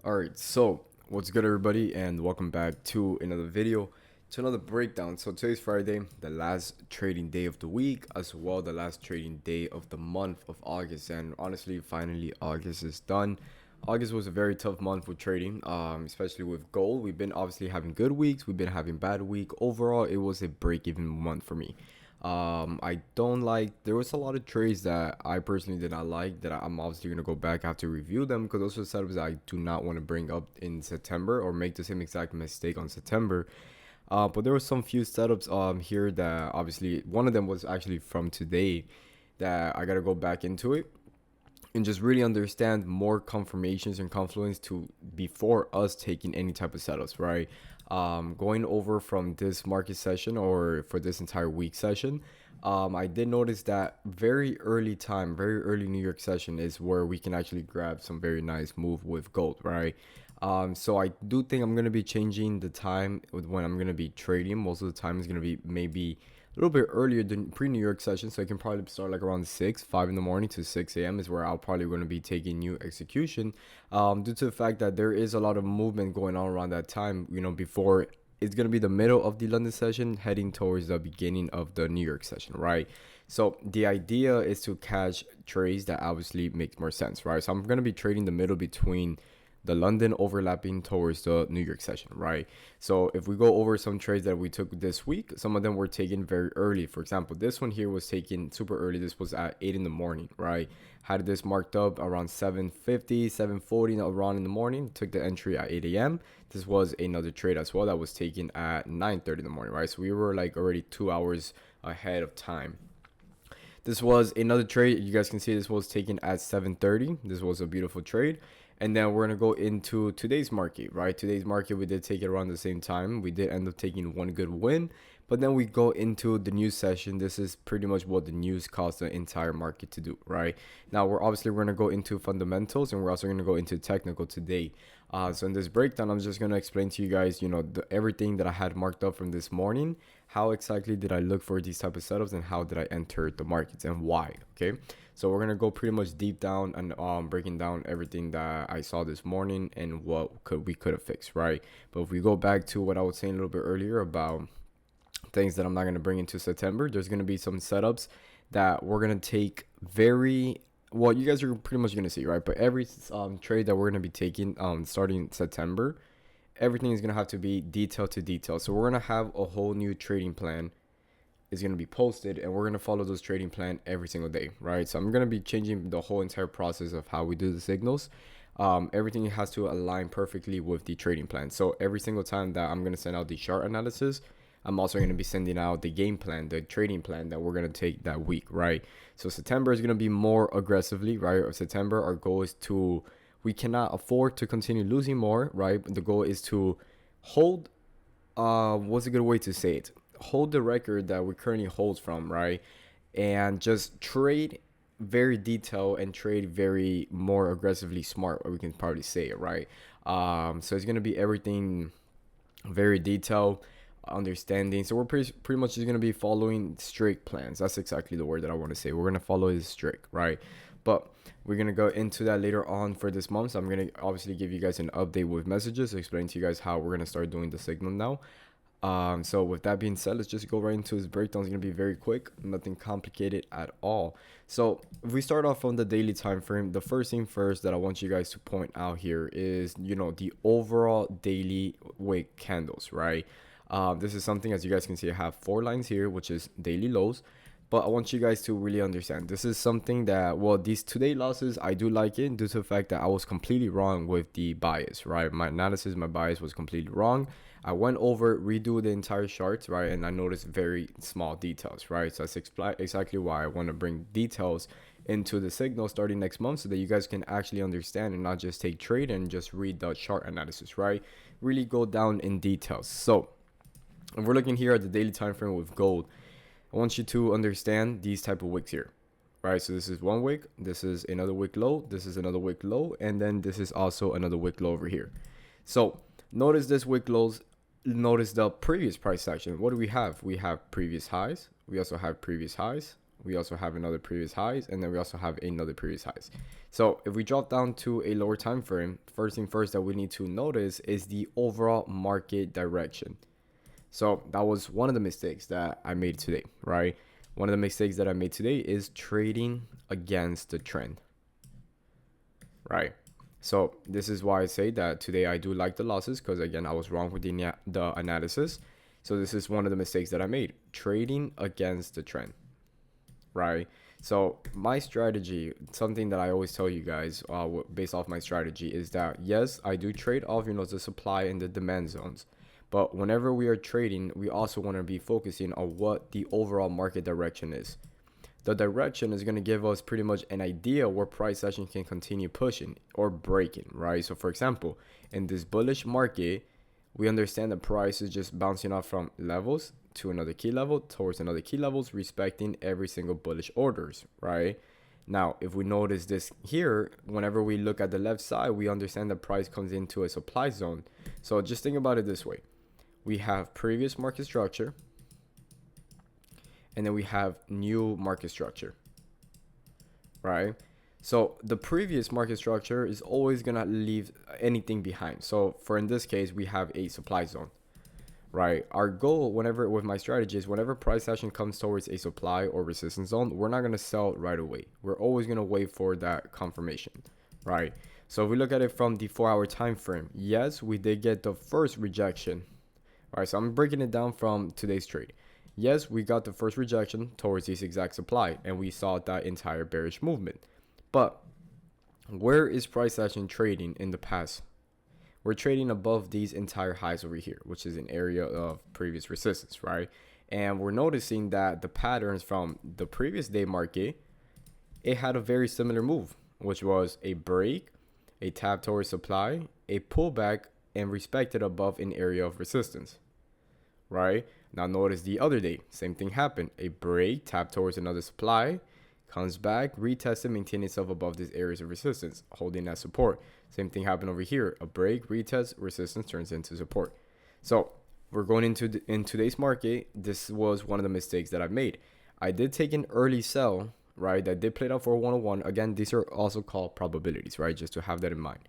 Alright, so what's good everybody, and welcome back to another video, to another breakdown. So today's Friday, the last trading day of the week, as well the last trading day of the month of August. And honestly, finally August is done. August was a very tough month with trading, especially with gold. We've been obviously having good weeks, we've been having bad week. Overall, it was a break-even month for me. I don't like, there was a lot of trades that I personally did not like that I'm obviously going to go back after review them, because those are setups that I do not want to bring up in September or make the same exact mistake on September. But there were some few setups here that obviously one of them was actually from today that I got to go back into it and just really understand more confirmations and confluence to before us taking any type of setups, right? Going over from this market session or for this entire week session, I did notice that very early time, very early New York session is where we can actually grab some very nice move with gold, right? So I do think I'm going to be changing the time with when I'm going to be trading. Most of the time is going to be maybe a little bit earlier than pre-New York session, so I can probably start like around 5 in the morning to 6 a.m. is where I'll probably going to be taking new execution, due to the fact that there is a lot of movement going on around that time, before it's going to be the middle of the London session heading towards the beginning of the New York session, right? So the idea is to catch trades that obviously makes more sense, right? So I'm going to be trading the middle between the London overlapping towards the New York session, right? So if we go over some trades that we took this week, some of them were taken very early. For example, this one here was taken super early. This was at 8 in the morning, right? Had this marked up around 7:50, 7:40 around in the morning. Took the entry at 8 a.m. This was another trade as well that was taken at 9:30 in the morning, right? So we were like already 2 hours ahead of time. This was another trade. You guys can see this was taken at 7:30. This was a beautiful trade. And then we're going to go into today's market, right? Today's market, we did take it around the same time. We did end up taking one good win. But then we go into the news session. This is pretty much what the news caused the entire market to do, right? Now, we're going to go into fundamentals, and we're also going to go into technical today. So in this breakdown, I'm just going to explain to you guys, everything that I had marked up from this morning. How exactly did I look for these type of setups, and how did I enter the markets and why, okay? So we're gonna go pretty much deep down and breaking down everything that I saw this morning and what we could have fixed, right? But if we go back to what I was saying a little bit earlier about things that I'm not gonna bring into September, there's gonna be some setups that we're gonna take very well. You guys are pretty much gonna see, right? But every trade that we're gonna be taking starting September, everything is gonna have to be detail to detail. So we're gonna have a whole new trading plan is going to be posted, and we're going to follow those trading plan every single day, right? So I'm going to be changing the whole entire process of how we do the signals. Everything has to align perfectly with the trading plan. So every single time that I'm going to send out the chart analysis, I'm also going to be sending out the game plan, the trading plan that we're going to take that week, right? So September is going to be more aggressively, right? September, our goal is to, we cannot afford to continue losing more, right? The goal is to hold, what's a good way to say it? Hold the record that we currently hold from, right? And just trade very detailed and trade very more aggressively smart, or we can probably say it, right? So it's going to be everything very detailed, understanding. So we're pretty much just going to be following strict plans. That's exactly the word that I want to say. We're going to follow it strict, right? But we're going to go into that later on for this month. So I'm going to obviously give you guys an update with messages, explain to you guys how we're going to start doing the signal now. So with that being said, let's just go right into this breakdown. It's going to be very quick, nothing complicated at all. So if we start off on the daily time frame, the first thing first that I want you guys to point out here is, the overall daily wick candles, right? This is something, as you guys can see, I have 4 lines here, which is daily lows. But I want you guys to really understand, this is something that, well, these today losses, I do like it due to the fact that I was completely wrong with the bias, right? My analysis, my bias was completely wrong. I went over, redo the entire chart, right? And I noticed very small details, right? So that's exactly why I want to bring details into the signal starting next month, so that you guys can actually understand and not just take trade and just read the chart analysis, right? Really go down in details. So if we're looking here at the daily time frame with gold, I want you to understand these type of wicks here, right? So this is one wick, this is another wick low, this is another wick low, and then this is also another wick low over here. So notice this wick lows, notice the previous price action. What do we have? We have previous highs, we also have previous highs, We also have another previous highs, and then we also have another previous highs. So if we drop down to a lower time frame, first thing first that we need to notice is the overall market direction. So that was one of the mistakes that I made today, right? One of the mistakes that I made today is trading against the trend, right? So this is why I say that today I do like the losses, because again, I was wrong with the analysis. So this is one of the mistakes that I made, trading against the trend, right? So my strategy, something that I always tell you guys based off my strategy, is that yes, I do trade off, the supply and the demand zones. But whenever we are trading, we also want to be focusing on what the overall market direction is. The direction is going to give us pretty much an idea where price action can continue pushing or breaking, right? So for example, in this bullish market, we understand the price is just bouncing off from levels to another key level towards another key levels, respecting every single bullish orders, right? Now, if we notice this here, whenever we look at the left side, we understand the price comes into a supply zone. So just think about it this way. We have previous market structure, and then we have new market structure, right? So the previous market structure is always gonna leave anything behind. So for in this case, we have a supply zone, right? Our goal whenever with my strategy is whenever price action comes towards a supply or resistance zone, we're not gonna sell right away. We're always gonna wait for that confirmation, right? So if we look at it from the 4-hour time frame, yes, we did get the first rejection. All right, so I'm breaking it down from today's trade. Yes, we got the first rejection towards this exact supply, and we saw that entire bearish movement. But where is price action trading in the past? We're trading above these entire highs over here, which is an area of previous resistance, right? And we're noticing that the patterns from the previous day market, it had a very similar move, which was a break, a tap towards supply, a pullback, and respected above an area of resistance, right? Now notice the other day, same thing happened. A break, tap towards another supply, comes back, retested, maintain itself above these areas of resistance, holding that support. Same thing happened over here. A break, retest, resistance turns into support. So we're going into in today's market. This was one of the mistakes that I made. I did take an early sell, right? That did play out for 101. Again, these are also called probabilities, right? Just to have that in mind.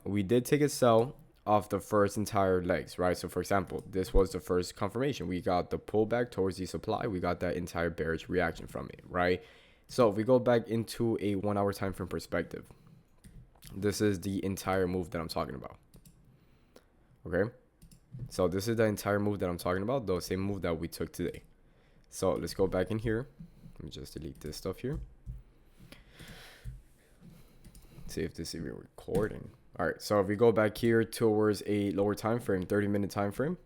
We did take a sell of the first entire legs, right? So for example, this was the first confirmation. We got the pullback towards the supply. We got that entire bearish reaction from it, right? So if we go back into a 1-hour time frame perspective, this is the entire move that I'm talking about. Okay, so this is the entire move that I'm talking about, the same move that we took today. So let's go back in here. Let me just delete this stuff here. See if this is even recording. All right, so if we go back here towards a lower time frame, 30-minute time frame,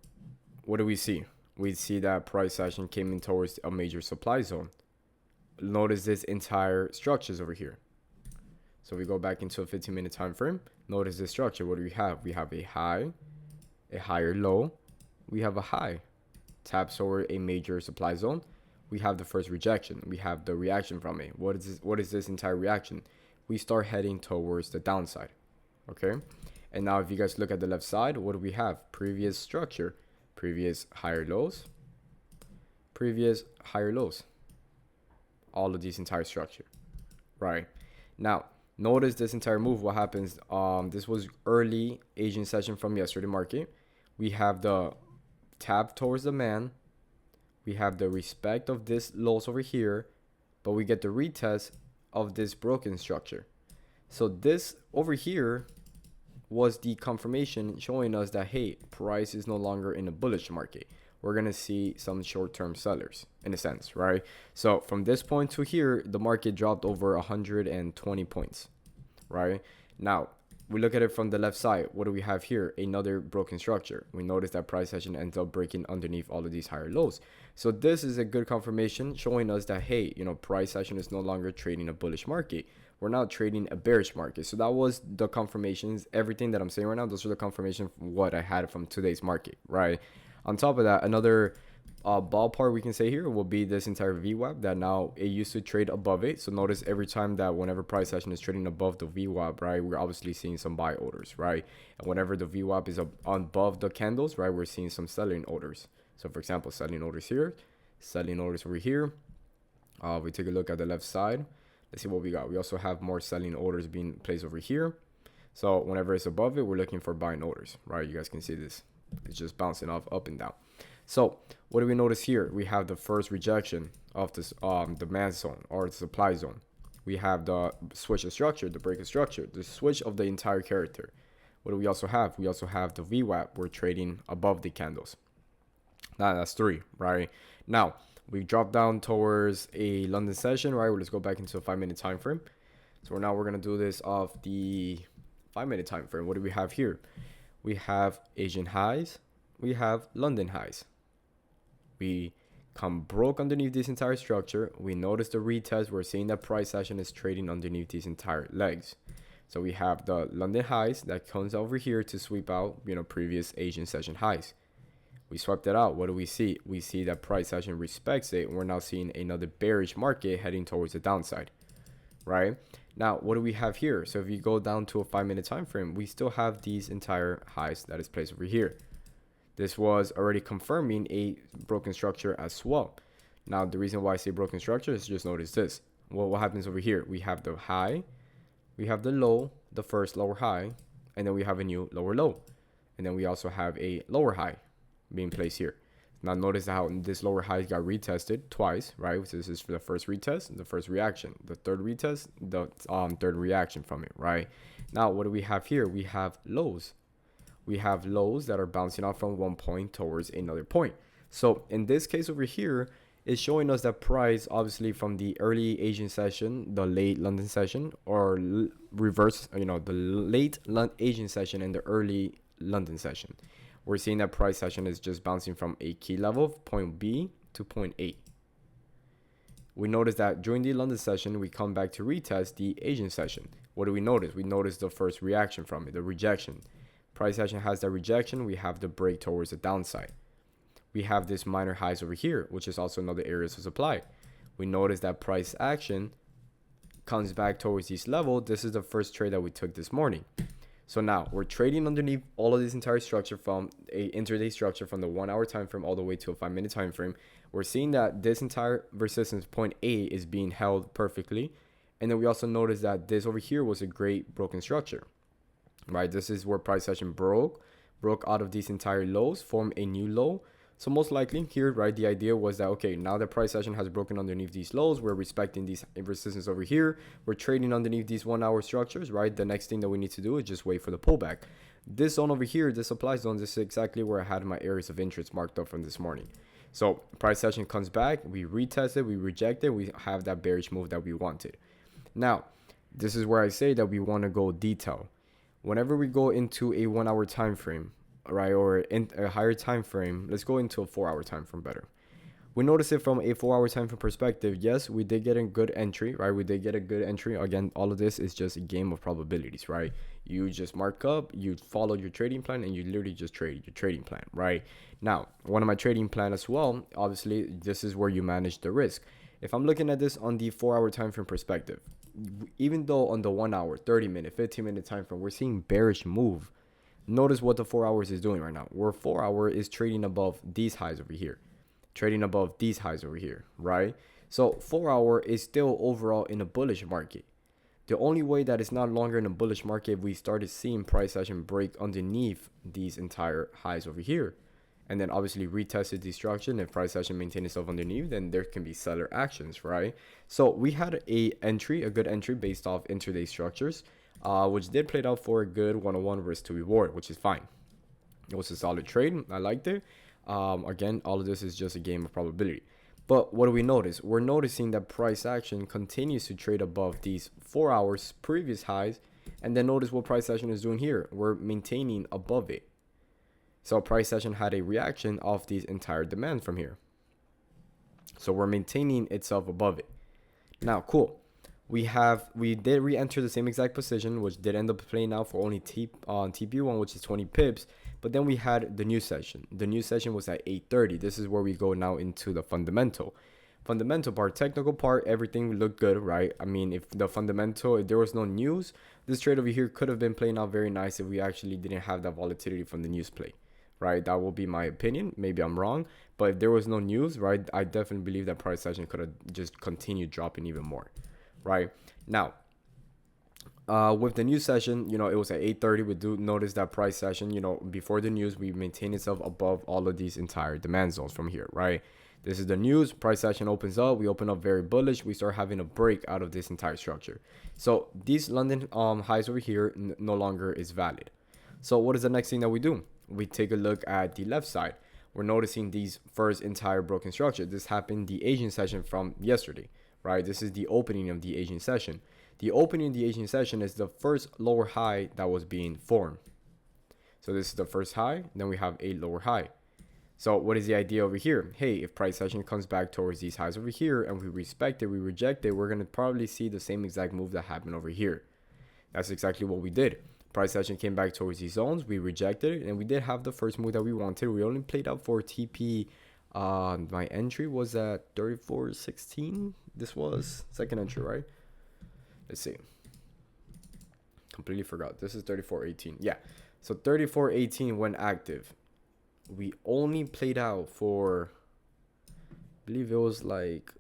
what do we see? We see that price action came in towards a major supply zone. Notice this entire structures over here. So we go back into a 15-minute time frame. Notice this structure. What do we have? We have a high, a higher low. We have a high. Taps over a major supply zone. We have the first rejection. We have the reaction from it. What is this? What is this entire reaction? We start heading towards the downside. Okay, and now if you guys look at the left side, what do we have? Previous structure, previous higher lows, previous higher lows, all of these entire structure, right? Now notice this entire move. What happens? This was early Asian session from yesterday market. We have the tap towards the man, we have the respect of this lows over here, but we get the retest of this broken structure. So this over here was the confirmation showing us that, hey, price is no longer in a bullish market. We're going to see some short-term sellers in a sense, right? So from this point to here, the market dropped over 120 points, right? Now, we look at it from the left side. What do we have here? Another broken structure. We notice that price action ends up breaking underneath all of these higher lows. So this is a good confirmation showing us that, hey, price action is no longer trading a bullish market. We're now trading a bearish market. So that was the confirmations. Everything that I'm saying right now, those are the confirmation from what I had from today's market, right? On top of that, another ballpark we can say here will be this entire VWAP that now it used to trade above it. So notice every time that whenever price action is trading above the VWAP, right, we're obviously seeing some buy orders, right? And whenever the VWAP is above the candles, right, we're seeing some selling orders. So for example, selling orders here, selling orders over here, We take a look at the left side. Let's see what we got. We also have more selling orders being placed over here. So whenever it's above it, we're looking for buying orders, right? You guys can see this. It's just bouncing off up and down. So what do we notice here? We have the first rejection of this demand zone or the supply zone. We have the switch of structure, the break of structure, the switch of the entire character. What do we also have? We also have the VWAP. We're trading above the candles. That's 3, right? Now, we drop down towards a London session, right? Let's go back into a 5-minute time frame. So now we're going to do this off the 5-minute time frame. What do we have here? We have Asian highs. We have London highs. We come broke underneath this entire structure. We notice the retest. We're seeing that price action is trading underneath these entire legs. So we have the London highs that comes over here to sweep out, previous Asian session highs. We swept it out. What do we see? We see that price action respects it. We're now seeing another bearish market heading towards the downside, right? Now, what do we have here? So if you go down to a 5-minute time frame, we still have these entire highs that is placed over here. This was already confirming a broken structure as well. Now, the reason why I say broken structure is just notice this. Well, what happens over here? We have the high, we have the low, the first lower high, and then we have a new lower low. And then we also have a lower high being placed here. Now, notice how this lower high got retested twice, right? So this is for the first retest, the first reaction. The third retest, the third reaction from it, right? Now, what do we have here? We have lows. We have lows that are bouncing off from one point towards another point. So in this case over here, it's showing us that price, obviously from the early Asian session, the late London session, or reverse, the late Asian session and the early London session. We're seeing that price session is just bouncing from a key level, point B to point A. We notice that during the London session, we come back to retest the Asian session. What do we notice? We notice the first reaction from it, the rejection. Price action has that rejection. We have the break towards the downside. We have this minor highs over here, which is also another area of supply. We notice that price action comes back towards this level. This is the first trade that we took this morning. So now we're trading underneath all of this entire structure from a intraday structure from the 1-hour time frame all the way to a 5-minute time frame. We're seeing that this entire resistance point A is being held perfectly. And then we also notice that this over here was a great broken structure. Right, this is where price action broke out of these entire lows, formed a new low. So most likely here, right, the idea was that, okay, now the price action has broken underneath these lows. We're respecting these resistance over here. We're trading underneath these 1-hour structures, right? The next thing that we need to do is just wait for the pullback. This zone over here, this supply zone, this is exactly where I had my areas of interest marked up from this morning. So price action comes back, we retest it, we reject it, we have that bearish move that we wanted. Now, this is where I say that we want to go detail. Whenever we go into a 1-hour time frame, right, or in a higher time frame, let's go into a 4-hour time frame better. We notice it from a 4-hour time frame perspective. Yes, we did get a good entry, right? We did get a good entry. Again, all of this is just a game of probabilities, right? You just mark up, you follow your trading plan, and you literally just trade your trading plan, right? Now, one of my trading plan as well, obviously, this is where you manage the risk. If I'm looking at this on the 4-hour time frame perspective, even though on the 1 hour, 30-minute, 15-minute time frame, we're seeing bearish move. Notice what the 4 hours is doing right now. Where 4 hour is trading above these highs over here, trading above these highs over here, right? So 4 hour is still overall in a bullish market. The only way that it's not longer in a bullish market if we started seeing price action break underneath these entire highs over here, and then obviously retested destruction and price action maintain itself underneath, then there can be seller actions, right? So we had a good entry based off intraday structures, which did play out for a good 101 risk to reward, which is fine. It was a solid trade. I liked it. Again, all of this is just a game of probability. But what do we notice? We're noticing that price action continues to trade above these 4 hours previous highs. And then notice what price action is doing here. We're maintaining above it. So price action had a reaction of these entire demand from here. So we're maintaining itself above it. Now, cool. We did re-enter the same exact position, which did end up playing out for only TP1, which is 20 pips. But then we had the new session. The new session was at 8:30. This is where we go now into the fundamental part, technical part. Everything looked good, right? I mean, if there was no news, this trade over here could have been playing out very nice if we actually didn't have that volatility from the news play, right? That will be my opinion. Maybe I'm wrong, but if there was no news, right, I definitely believe that price action could have just continued dropping even more, right? Now, with the news session, it was at 8:30. We do notice that price session, before the news, we maintain itself above all of these entire demand zones from here, right? This is the news. Price session opens up. We open up very bullish. We start having a break out of this entire structure. So these London highs over here no longer is valid. So what is the next thing that we do? We take a look at the left side. We're noticing these first entire broken structure. This happened the Asian session from yesterday, right? This is the opening of the Asian session. The opening of the Asian session is the first lower high that was being formed. So this is the first high. Then we have a lower high. So what is the idea over here? Hey, if price session comes back towards these highs over here and we respect it, we reject it, we're going to probably see the same exact move that happened over here. That's exactly what we did. Price session came back towards these zones. We rejected it, and we did have the first move that we wanted. We only played out for TP. My entry was at 34.16. This was second entry, right? Let's see. Completely forgot. This is 34.18. Yeah. So 34.18 went active. We only played out for, I believe it was like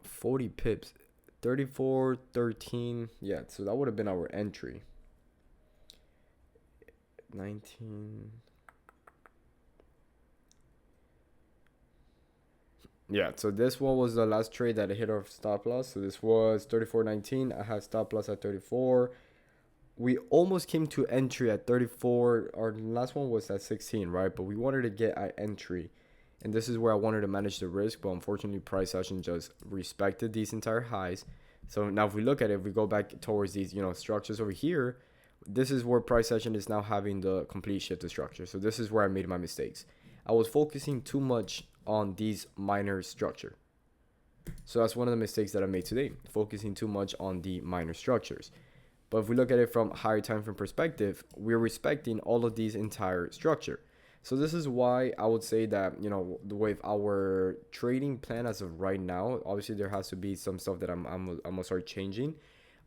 40 pips. 34.13. Yeah. So that would have been our entry. 19. Yeah, so this one was the last trade that I hit our stop loss. So this was 34.19. I had stop loss at 34. We almost came to entry at 34. Our last one was at 16, right? But we wanted to get at entry. And this is where I wanted to manage the risk. But unfortunately, price action just respected these entire highs. So now if we look at it, if we go back towards these, structures over here, this is where price action is now having the complete shift of structure. So this is where I made my mistakes. I was focusing too much on these minor structure. So that's one of the mistakes that I made today, focusing too much on the minor structures. But if we look at it from higher time frame perspective, we're respecting all of these entire structure. So this is why I would say that, with our trading plan as of right now, obviously there has to be some stuff that I'm gonna start changing.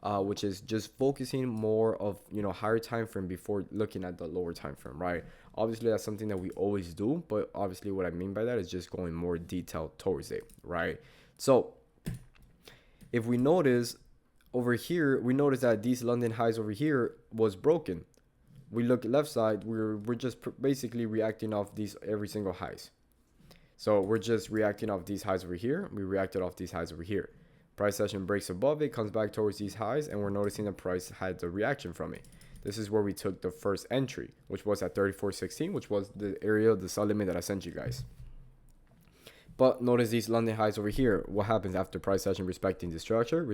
Which is just focusing more of higher time frame before looking at the lower time frame, right? Obviously that's something that we always do, but obviously what I mean by that is just going more detailed towards it, right? So if we notice over here, we notice that these London highs over here was broken. We look left side, we're just basically reacting off these every single highs. So we're just reacting off these highs over here. We reacted off these highs over here. Price session breaks above it, comes back towards these highs, and we're noticing the price had the reaction from it. This is where we took the first entry, which was at 34.16, which was the area of the sell limit that I sent you guys. But notice these London highs over here. What happens after price session respecting the structure,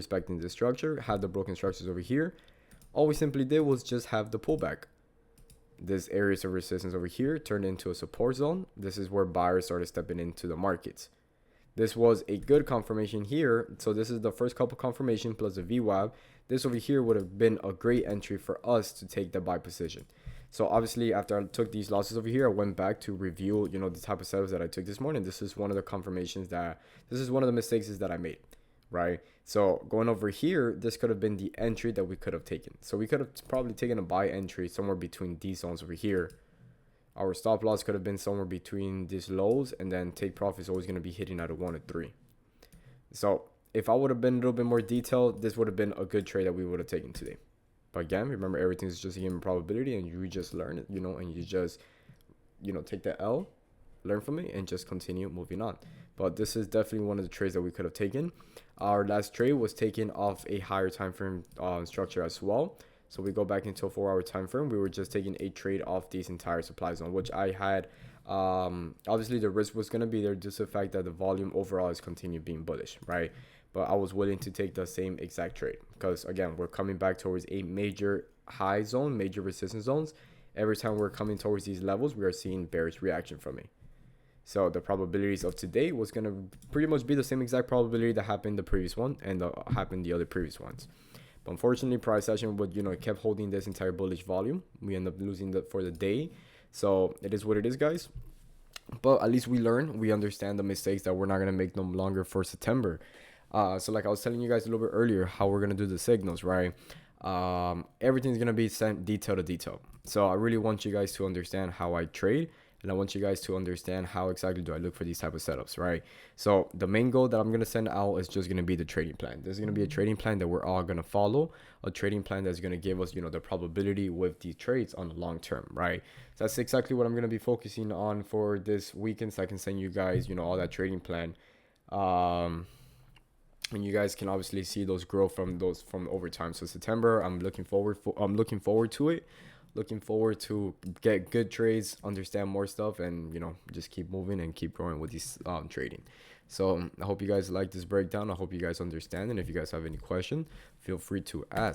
had the broken structures over here. All we simply did was just have the pullback. This areas of resistance over here turned into a support zone. This is where buyers started stepping into the markets. This was a good confirmation here. So this is the first couple confirmation plus a VWAP. This over here would have been a great entry for us to take the buy position. So obviously after I took these losses over here, I went back to review, the type of setups that I took this morning. This is one of the confirmations this is one of the mistakes that I made, right? So going over here, this could have been the entry that we could have taken. So we could have probably taken a buy entry somewhere between these zones over here. Our stop loss could have been somewhere between these lows, and then take profit is always going to be hitting at a 1 or 3. So if I would have been a little bit more detailed, this would have been a good trade that we would have taken today. But again, remember, everything is just a human probability, and you just learn it, and you just, take the L, learn from it, and just continue moving on. But this is definitely one of the trades that we could have taken. Our last trade was taken off a higher time frame structure as well. So we go back into a 4-hour time frame. We were just taking a trade off this entire supply zone, which I had. Obviously, the risk was going to be there due to the fact that the volume overall is continuing being bullish, right? But I was willing to take the same exact trade because, again, we're coming back towards a major high zone, major resistance zones. Every time we're coming towards these levels, we are seeing bearish reaction from it. So the probabilities of today was going to pretty much be the same exact probability that happened the previous one and happened the other previous ones. But unfortunately, price action would, kept holding this entire bullish volume. We end up losing that for the day. So it is what it is, guys. But at least we learn. We understand the mistakes that we're not going to make no longer for September. So like I was telling you guys a little bit earlier, how we're going to do the signals, right? Everything's going to be sent detail to detail. So I really want you guys to understand how I trade. and I want you guys to understand how exactly do I look for these type of setups, right? So the main goal that I'm going to send out is just going to be the trading plan. There's going to be a trading plan that we're all going to follow, a trading plan that's going to give us, the probability with these trades on the long term, right? So that's exactly what I'm going to be focusing on for this weekend, so I can send you guys, all that trading plan. And you guys can obviously see those grow from over time. So September, I'm looking forward to it. Looking forward to get good trades, understand more stuff, and just keep moving and keep growing with these trading. So I hope you guys like this breakdown. I hope you guys understand, and if you guys have any question, feel free to ask.